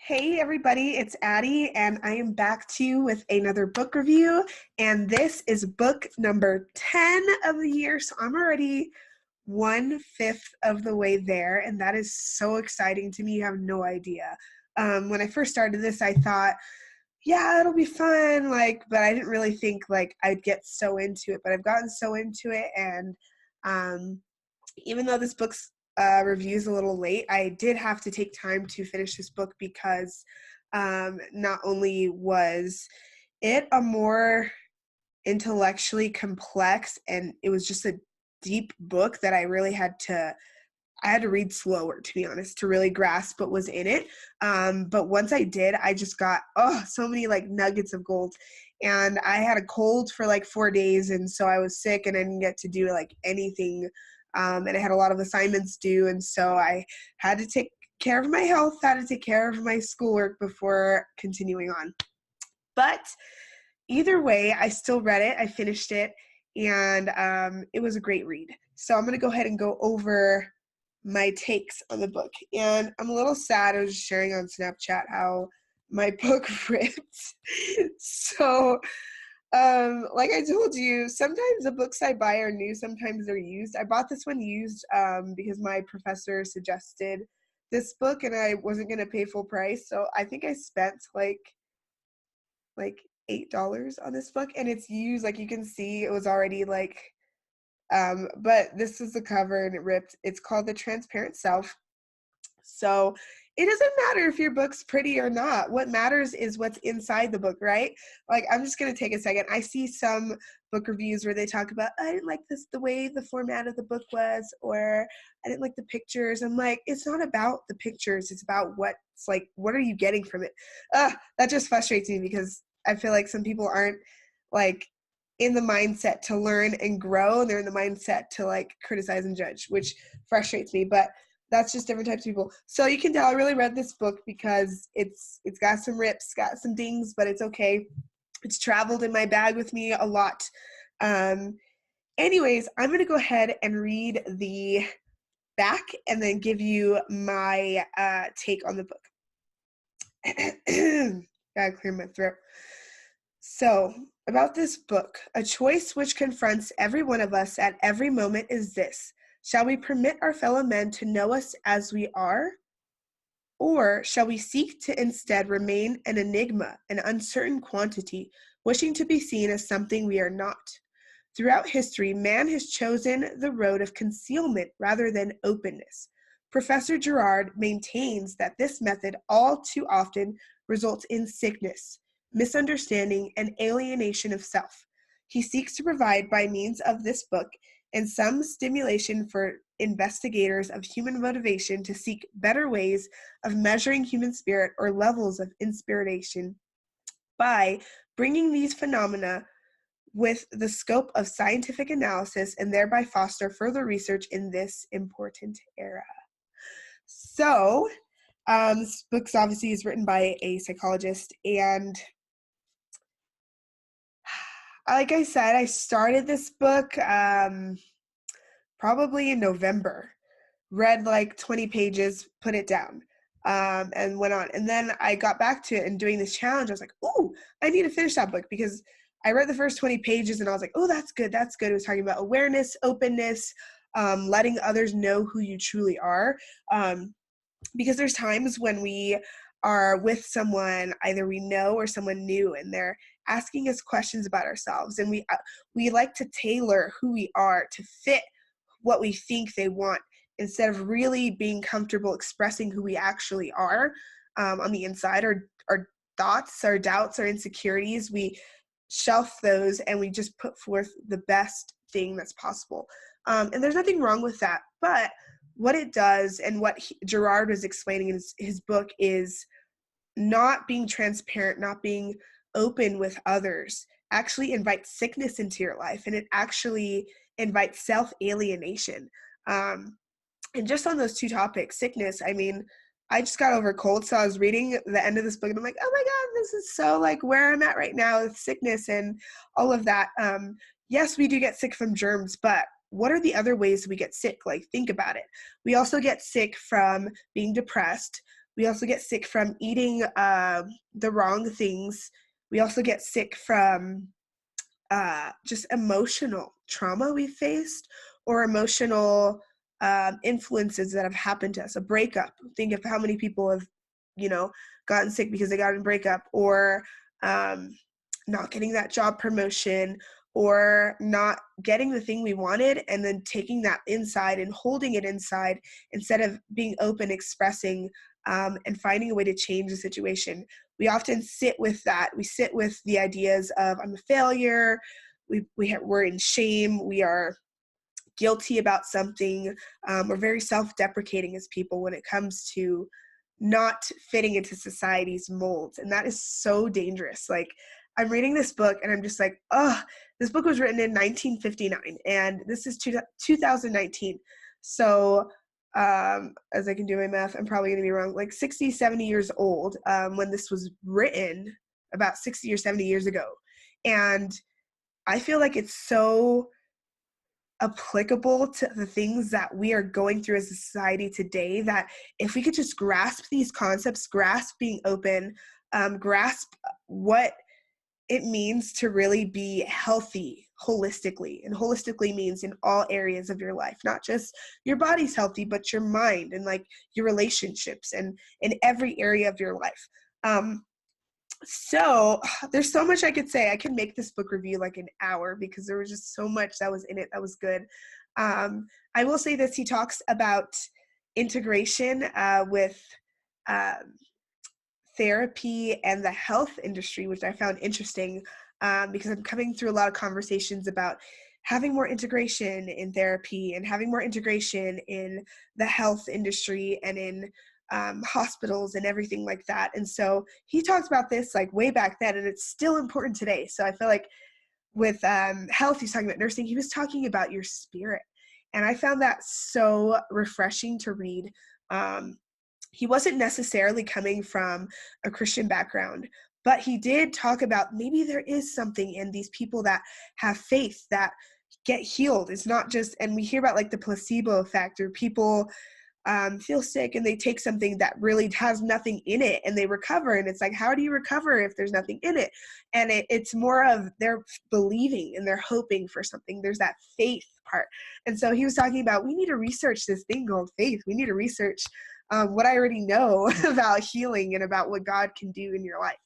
Hey everybody, it's Addie, and I am back to you with another book review. And this is book number 10 of the year, so I'm already 1/5 of the way there, and that is so exciting to me. You have no idea. When I first started this, I thought, yeah, it'll be fun, but I didn't really think I'd get so into it. But I've gotten so into it, and um, even though this book's review is a little late, I did have to take time to finish this book because not only was it a more intellectually complex, and it was just a deep book that I had to read slower, to be honest, to really grasp what was in it. But once I did, I just got so many nuggets of gold. And I had a cold for 4 days, and so I was sick and I didn't get to do anything. And I had a lot of assignments due, and so I had to take care of my health, had to take care of my schoolwork before continuing on. But either way, I still read it. I finished it, and it was a great read. So I'm going to go ahead and go over my takes on the book. And I'm a little sad. I was sharing on Snapchat how my book ripped. So, like I told you, sometimes the books I buy are new, sometimes they're used. I bought this one used because my professor suggested this book and I wasn't going to pay full price. So I think I spent like $8 on this book, and it's used. Like you can see it was already but this is the cover and it ripped. It's called The Transparent Self. So it doesn't matter if your book's pretty or not. What matters is what's inside the book, right? I'm just going to take a second. I see some book reviews where they talk about, I didn't like the way the format of the book was, or I didn't like the pictures. I'm like, it's not about the pictures. It's about what are you getting from it? That just frustrates me because I feel like some people aren't in the mindset to learn and grow, and they're in the mindset to criticize and judge, which frustrates me. But that's just different types of people. So you can tell I really read this book because it's got some rips, got some dings, but it's okay. It's traveled in my bag with me a lot. Anyways, I'm going to go ahead and read the back and then give you my take on the book. Gotta clear my throat. So, about this book, a choice which confronts every one of us at every moment is this: shall we permit our fellow men to know us as we are? Or shall we seek to instead remain an enigma, an uncertain quantity, wishing to be seen as something we are not? Throughout history, man has chosen the road of concealment rather than openness. Professor Girard maintains that this method all too often results in sickness, misunderstanding, and alienation of self. He seeks to provide, by means of this book, and some stimulation for investigators of human motivation to seek better ways of measuring human spirit or levels of inspiration by bringing these phenomena with the scope of scientific analysis and thereby foster further research in this important era. So, this book obviously is written by a psychologist, and like I said, I started this book probably in November, read 20 pages, put it down, and went on. And then I got back to it, and doing this challenge, I was like, oh, I need to finish that book because I read the first 20 pages and I was like, oh, that's good. That's good. It was talking about awareness, openness, letting others know who you truly are. Because there's times when we are with someone either we know or someone new, and they're asking us questions about ourselves, and we like to tailor who we are to fit what we think they want, instead of really being comfortable expressing who we actually are on the inside. Our thoughts, our doubts, our insecurities, we shelf those and we just put forth the best thing that's possible. And there's nothing wrong with that. But what it does, and what Girard was explaining in his book, is not being transparent, not being open with others, actually invites sickness into your life, and it actually invites self-alienation. And just on those two topics, sickness, I mean, I just got over a cold, so I was reading the end of this book and I'm like, oh my God, this is so where I'm at right now with sickness and all of that. Yes, we do get sick from germs, but what are the other ways we get sick? Think about it. We also get sick from being depressed. We also get sick from eating the wrong things. We also get sick from just emotional trauma we faced, or emotional influences that have happened to us. A breakup. Think of how many people have, gotten sick because they got in a breakup, or not getting that job promotion, or not getting the thing we wanted, and then taking that inside and holding it inside instead of being open, expressing, and finding a way to change the situation. We often sit with that. We sit with the ideas of, I'm a failure. We're in shame. We are guilty about something. We're very self-deprecating as people when it comes to not fitting into society's molds. And that is so dangerous. Like, I'm reading this book and I'm just like, oh, this book was written in 1959 and this is 2019. So as I can do my math, I'm probably going to be wrong, like 60, 70 years old when this was written, about 60 or 70 years ago. And I feel like it's so applicable to the things that we are going through as a society today, that if we could just grasp these concepts, grasp being open, grasp what it means to really be healthy holistically. And holistically means in all areas of your life, not just your body's healthy, but your mind and like your relationships and in every area of your life. So there's so much I could say. I could make this book review like an hour because there was just so much that was in it that was good. I will say this, he talks about integration with therapy and the health industry, which I found interesting because I'm coming through a lot of conversations about having more integration in therapy and having more integration in the health industry and in hospitals and everything like that. And so he talks about this like way back then, and it's still important today. So I feel like with health, he's talking about nursing, he was talking about your spirit. And I found that so refreshing to read. He wasn't necessarily coming from a Christian background, but he did talk about maybe there is something in these people that have faith that get healed. It's not just, and we hear about like the placebo effect, or people feel sick and they take something that really has nothing in it and they recover. And it's like, how do you recover if there's nothing in it? And it's more of they're believing and they're hoping for something. There's that faith part. And so he was talking about, we need to research this thing called faith. We need to research what I already know about healing and about what God can do in your life.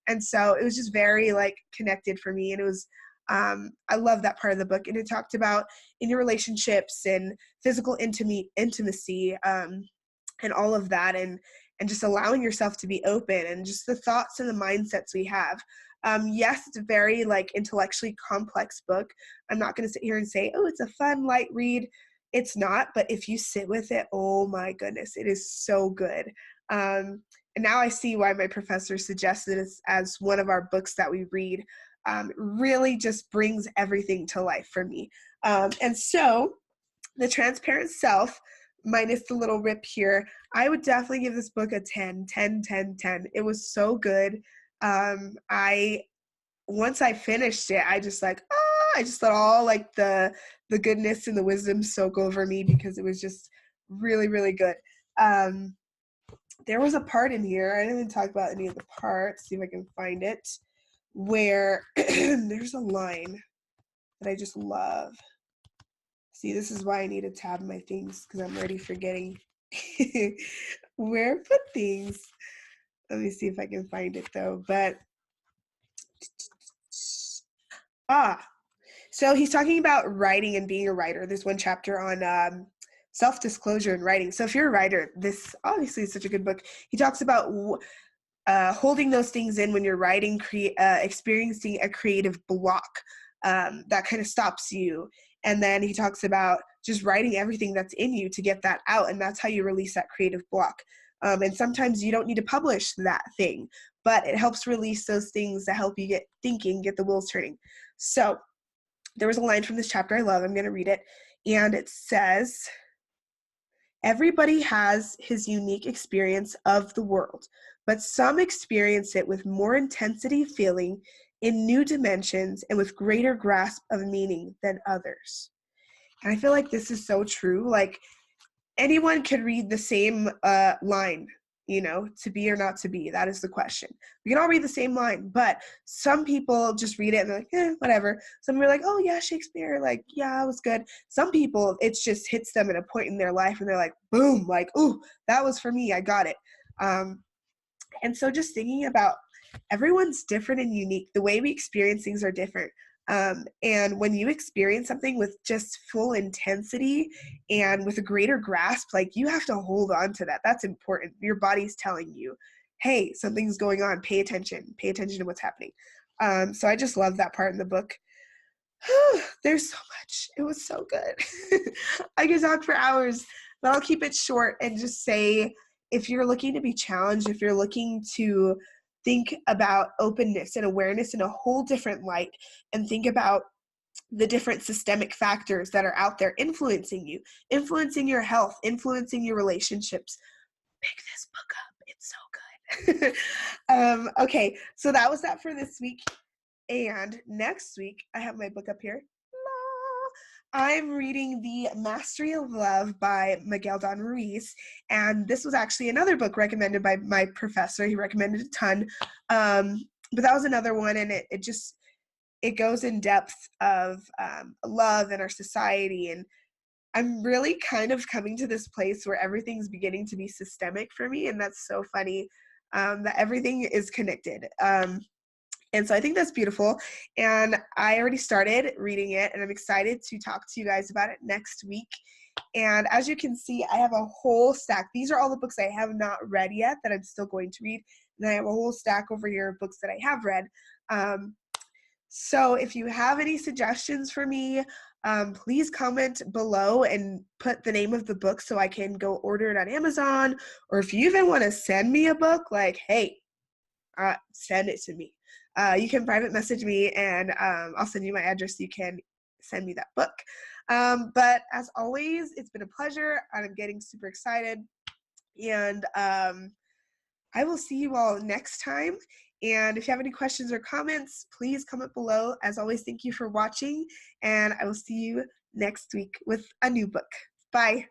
And so it was just very like connected for me. And it was, I love that part of the book. And it talked about in your relationships and physical intimacy and all of that, and just allowing yourself to be open, and just the thoughts and the mindsets we have. Yes, it's a very like intellectually complex book. I'm not going to sit here and say, oh, it's a fun, light read. It's not, but if you sit with it, oh my goodness, it is so good. And now I see why my professor suggested it as one of our books that we read. Really just brings everything to life for me. And so The Transparent Self, minus the little rip here, I would definitely give this book a 10. It was so good. Once I finished it, I just like, I just let all like the goodness and the wisdom soak over me because it was just really, really good. There was a part in here, I didn't even talk about any of the parts, see if I can find it, where there's a line that I just love. See, this is why I need to tab my things because I'm already forgetting where to put things. Let me see if I can find it though. But so he's talking about writing and being a writer. There's one chapter on self-disclosure in writing. So if you're a writer, this obviously is such a good book. He talks about holding those things in when you're writing, experiencing a creative block that kind of stops you. And then he talks about just writing everything that's in you to get that out. And that's how you release that creative block. And sometimes you don't need to publish that thing, but it helps release those things that help you get thinking, get the wheels turning. So there was a line from this chapter I love. I'm going to read it. And it says, everybody has his unique experience of the world, but some experience it with more intensity, feeling in new dimensions and with greater grasp of meaning than others. And I feel like this is so true. Like anyone could read the same line, to be or not to be. That is the question. We can all read the same line, but some people just read it and they're like, whatever. Some people are like, oh yeah, Shakespeare, like, yeah, it was good. Some people, it just hits them at a point in their life and they're like, boom, like, ooh, that was for me. I got it. And so just thinking about everyone's different and unique. The way we experience things are different. And when you experience something with just full intensity and with a greater grasp, like you have to hold on to that. That's important. Your body's telling you, hey, something's going on. Pay attention to what's happening. So I just love that part in the book. There's so much. It was so good. I could talk for hours, but I'll keep it short and just say, if you're looking to be challenged, if you're looking to think about openness and awareness in a whole different light, and think about the different systemic factors that are out there influencing you, influencing your health, influencing your relationships, pick this book up. It's so good. Okay, so that was that for this week. And next week, I have my book up here. I'm reading The Mastery of Love by Miguel Don Ruiz. And this was actually another book recommended by my professor. He recommended a ton. But that was another one, and it goes in depth of love and our society. And I'm really kind of coming to this place where everything's beginning to be systemic for me. And that's so funny, that everything is connected. And so I think that's beautiful. And I already started reading it, and I'm excited to talk to you guys about it next week. And as you can see, I have a whole stack. These are all the books I have not read yet that I'm still going to read. And I have a whole stack over here of books that I have read. So if you have any suggestions for me, please comment below and put the name of the book so I can go order it on Amazon. Or if you even want to send me a book, like, hey, send it to me. You can private message me, and I'll send you my address so you can send me that book. But as always, it's been a pleasure. I'm getting super excited. And I will see you all next time. And if you have any questions or comments, please comment below. As always, thank you for watching, and I will see you next week with a new book. Bye.